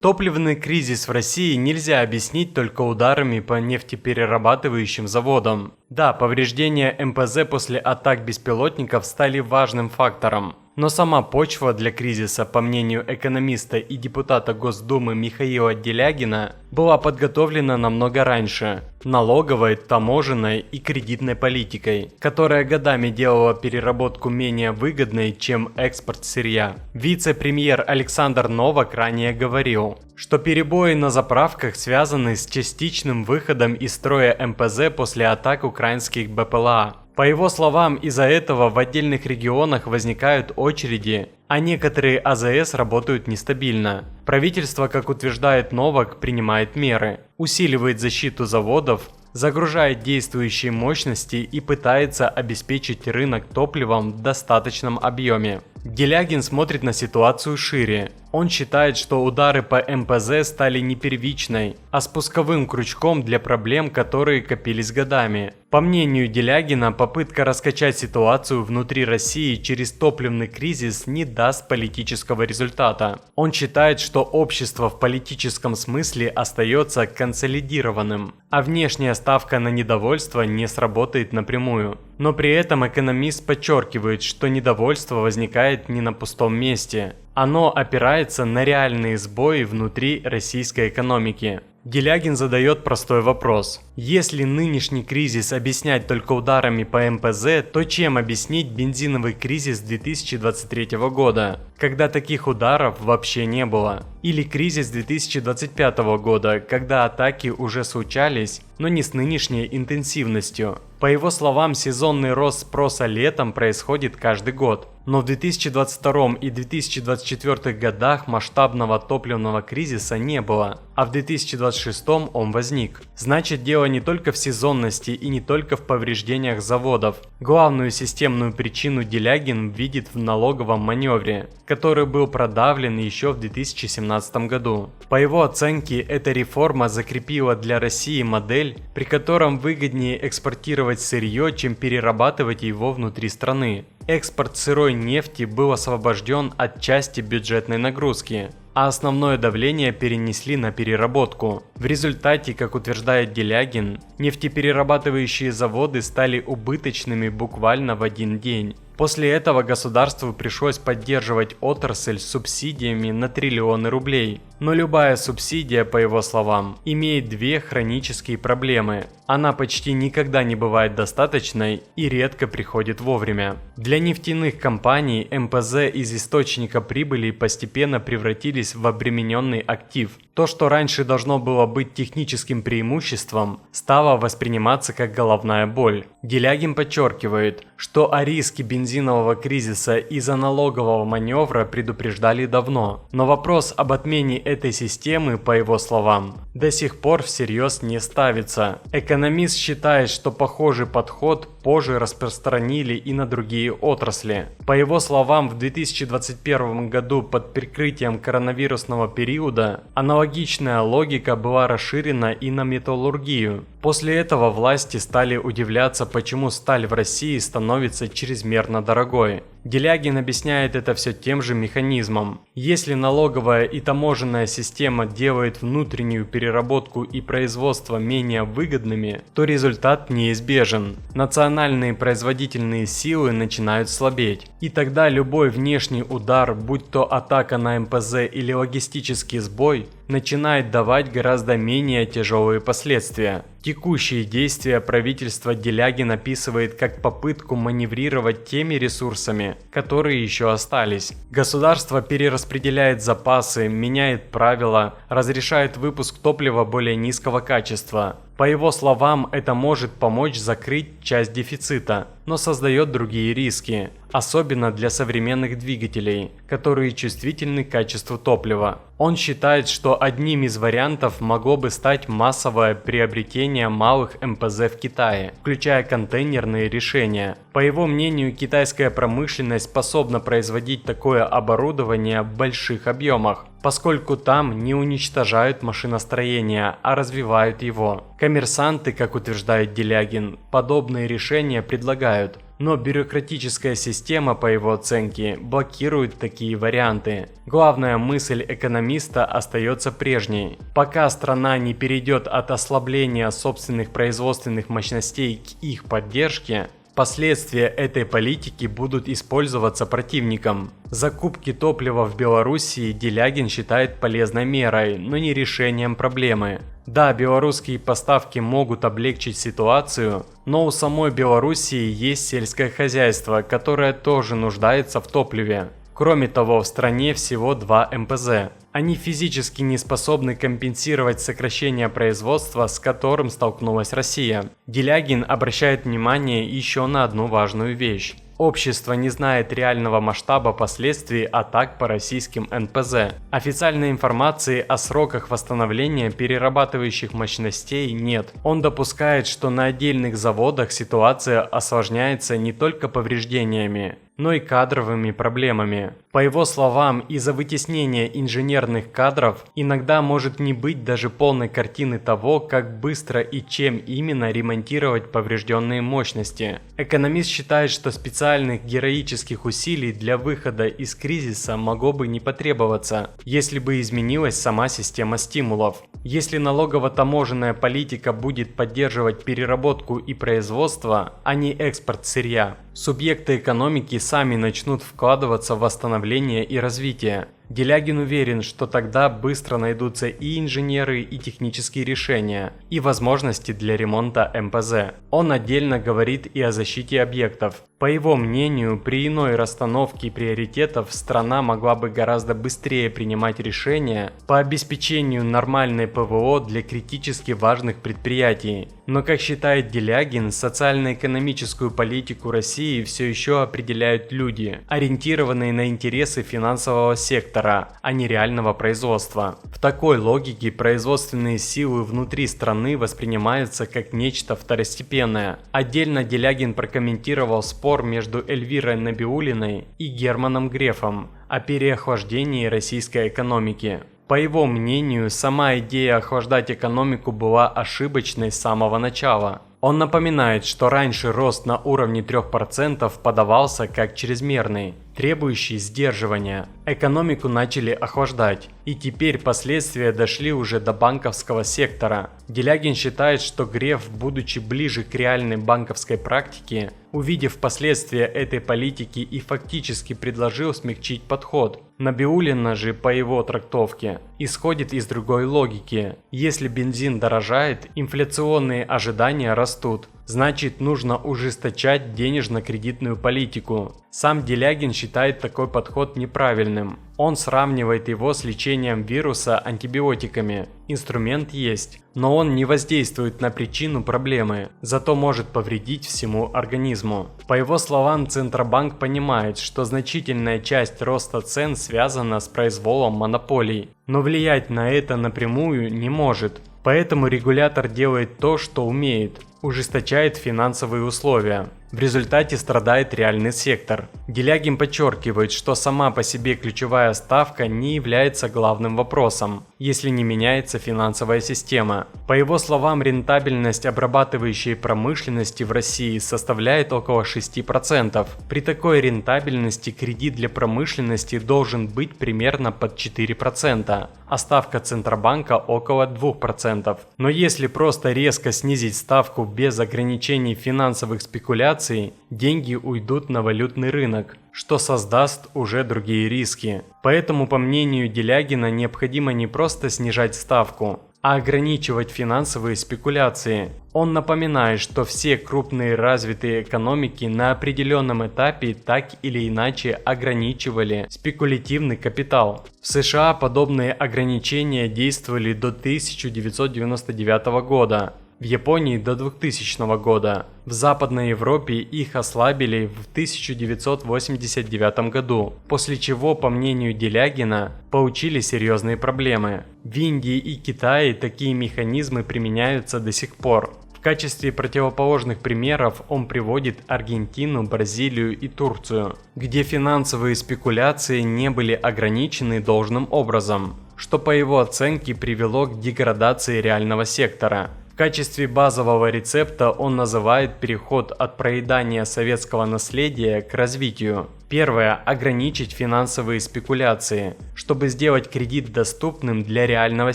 Топливный кризис в России нельзя объяснить только ударами по нефтеперерабатывающим заводам. Да, повреждения МПЗ после атак беспилотников стали важным фактором. Но сама почва для кризиса, по мнению экономиста и депутата Госдумы Михаила Делягина, была подготовлена намного раньше – налоговой, таможенной и кредитной политикой, которая годами делала переработку менее выгодной, чем экспорт сырья. Вице-премьер Александр Новак ранее говорил, что перебои на заправках связаны с частичным выходом из строя МПЗ после атак украинских БПЛА. По его словам, из-за этого в отдельных регионах возникают очереди, а некоторые АЗС работают нестабильно. Правительство, как утверждает Новак, принимает меры, усиливает защиту заводов, загружает действующие мощности и пытается обеспечить рынок топливом в достаточном объеме. Делягин смотрит на ситуацию шире. Он считает, что удары по МПЗ стали не первичной, а спусковым крючком для проблем, которые копились годами. По мнению Делягина, попытка раскачать ситуацию внутри России через топливный кризис не даст политического результата. Он считает, что общество в политическом смысле остается консолидированным, а внешняя ставка на недовольство не сработает напрямую. Но при этом экономист подчеркивает, что недовольство возникает не на пустом месте. Оно опирается на реальные сбои внутри российской экономики. Делягин задает простой вопрос. Если нынешний кризис объяснять только ударами по МПЗ, то чем объяснить бензиновый кризис 2023 года, когда таких ударов вообще не было? Или кризис 2025 года, когда атаки уже случались, но не с нынешней интенсивностью? По его словам, сезонный рост спроса летом происходит каждый год. Но в 2022 и 2024 годах масштабного топливного кризиса не было, а в 2026 он возник. Значит, дело не только в сезонности и не только в повреждениях заводов. Главную системную причину Делягин видит в налоговом маневре, который был продавлен еще в 2017 году. По его оценке, эта реформа закрепила для России модель, при котором выгоднее экспортировать сырье, чем перерабатывать его внутри страны. Экспорт сырой нефти был освобожден от части бюджетной нагрузки, а основное давление перенесли на переработку. В результате, как утверждает Делягин, нефтеперерабатывающие заводы стали убыточными буквально в один день. После этого государству пришлось поддерживать отрасль субсидиями на триллионы рублей. Но любая субсидия, по его словам, имеет две хронические проблемы. Она почти никогда не бывает достаточной и редко приходит вовремя. Для нефтяных компаний МПЗ из источника прибыли постепенно превратились в обремененный актив. То, что раньше должно было быть техническим преимуществом, стало восприниматься как головная боль. Делягин подчеркивает, что о риске бензинового кризиса из-за налогового маневра предупреждали давно. Но вопрос об отмене этой системы, по его словам, до сих пор всерьез не ставится. Экономист считает, что похожий подход позже распространили и на другие отрасли. По его словам, в 2021 году под прикрытием коронавирусного периода аналогичная логика была расширена и на металлургию. После этого власти стали удивляться, почему сталь в России становится чрезмерно дорогой. Делягин объясняет это все тем же механизмом. Если налоговая и таможенная система делает внутреннюю переработку и производство менее выгодными, то результат неизбежен. Национальные производительные силы начинают слабеть. И тогда любой внешний удар, будь то атака на МПЗ или логистический сбой, начинает давать гораздо менее тяжелые последствия. Текущие действия правительства Делягин описывает как попытку маневрировать теми ресурсами, которые еще остались. Государство перераспределяет запасы, меняет правила, разрешает выпуск топлива более низкого качества. По его словам, это может помочь закрыть часть дефицита, но создает другие риски, особенно для современных двигателей, которые чувствительны к качеству топлива. Он считает, что одним из вариантов могло бы стать массовое приобретение малых МПЗ в Китае, включая контейнерные решения. По его мнению, китайская промышленность способна производить такое оборудование в больших объемах, поскольку там не уничтожают машиностроение, а развивают его. Коммерсанты, как утверждает Делягин, подобные решения предлагают, Но бюрократическая система, по его оценке, блокирует такие варианты. Главная мысль экономиста остается прежней. Пока страна не перейдет от ослабления собственных производственных мощностей к их поддержке, последствия этой политики будут использоваться противником. Закупки топлива в Белоруссии Делягин считает полезной мерой, но не решением проблемы. Да, белорусские поставки могут облегчить ситуацию, но у самой Белоруссии есть сельское хозяйство, которое тоже нуждается в топливе. Кроме того, в стране всего 2 МПЗ. Они физически не способны компенсировать сокращение производства, с которым столкнулась Россия. Делягин обращает внимание еще на одну важную вещь. Общество не знает реального масштаба последствий атак по российским НПЗ. Официальной информации о сроках восстановления перерабатывающих мощностей нет. Он допускает, что на отдельных заводах ситуация осложняется не только повреждениями, но и кадровыми проблемами. По его словам, из-за вытеснения инженерных кадров иногда может не быть даже полной картины того, как быстро и чем именно ремонтировать поврежденные мощности. Экономист считает, что специальных героических усилий для выхода из кризиса могло бы не потребоваться, если бы изменилась сама система стимулов. Если налогово-таможенная политика будет поддерживать переработку и производство, а не экспорт сырья, субъекты экономики сами начнут вкладываться в восстановление и развитие. Делягин уверен, что тогда быстро найдутся и инженеры, и технические решения, и возможности для ремонта МПЗ. Он отдельно говорит и о защите объектов. По его мнению, при иной расстановке приоритетов страна могла бы гораздо быстрее принимать решения по обеспечению нормальной ПВО для критически важных предприятий. Но, как считает Делягин, социально-экономическую политику России все еще определяют люди, ориентированные на интересы финансового сектора, а не реального производства. В такой логике производственные силы внутри страны воспринимаются как нечто второстепенное. Отдельно Делягин прокомментировал спор между Эльвирой Набиуллиной и Германом Грефом о переохлаждении российской экономики. По его мнению, сама идея охлаждать экономику была ошибочной с самого начала. Он напоминает, что раньше рост на уровне 3% подавался как чрезмерный, требующий сдерживания. Экономику начали охлаждать, и теперь последствия дошли уже до банковского сектора. Делягин считает, что Греф, будучи ближе к реальной банковской практике, увидев последствия этой политики и фактически предложил смягчить подход. Набиуллина же, по его трактовке, исходит из другой логики. Если бензин дорожает, инфляционные ожидания растут. Значит, нужно ужесточать денежно-кредитную политику. Сам Делягин считает такой подход неправильным. Он сравнивает его с лечением вируса антибиотиками. Инструмент есть, но он не воздействует на причину проблемы, зато может повредить всему организму. По его словам, Центробанк понимает, что значительная часть роста цен связана с произволом монополий, но влиять на это напрямую не может. Поэтому регулятор делает то, что умеет – ужесточает финансовые условия. В результате страдает реальный сектор. Делягин подчеркивает, что сама по себе ключевая ставка не является главным вопросом, если не меняется финансовая система. По его словам, рентабельность обрабатывающей промышленности в России составляет около 6%. При такой рентабельности кредит для промышленности должен быть примерно под 4%, а ставка Центробанка около 2%. Но если просто резко снизить ставку без ограничений финансовых спекуляций, деньги уйдут на валютный рынок, что создаст уже другие риски. Поэтому, по мнению Делягина, необходимо не просто снижать ставку, а ограничивать финансовые спекуляции. Он напоминает, что все крупные развитые экономики на определенном этапе так или иначе ограничивали спекулятивный капитал. В США подобные ограничения действовали до 1999 года. В Японии до 2000 года. В Западной Европе их ослабили в 1989 году, после чего, по мнению Делягина, получили серьезные проблемы. В Индии и Китае такие механизмы применяются до сих пор. В качестве противоположных примеров он приводит Аргентину, Бразилию и Турцию, где финансовые спекуляции не были ограничены должным образом, что по его оценке привело к деградации реального сектора. В качестве базового рецепта он называет переход от проедания советского наследия к развитию. Первое – ограничить финансовые спекуляции, чтобы сделать кредит доступным для реального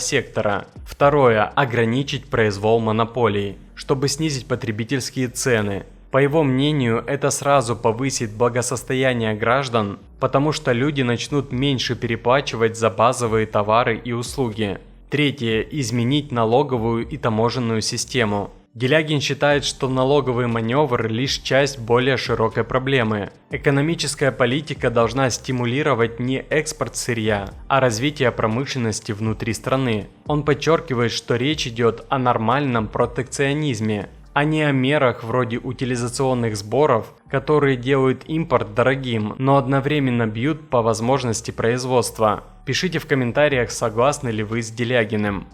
сектора. Второе – ограничить произвол монополий, чтобы снизить потребительские цены. По его мнению, это сразу повысит благосостояние граждан, потому что люди начнут меньше переплачивать за базовые товары и услуги. Третье – изменить налоговую и таможенную систему. Делягин считает, что налоговый маневр – лишь часть более широкой проблемы. Экономическая политика должна стимулировать не экспорт сырья, а развитие промышленности внутри страны. Он подчеркивает, что речь идет о нормальном протекционизме, а не о мерах вроде утилизационных сборов, которые делают импорт дорогим, но одновременно бьют по возможности производства. Пишите в комментариях, согласны ли вы с Делягиным.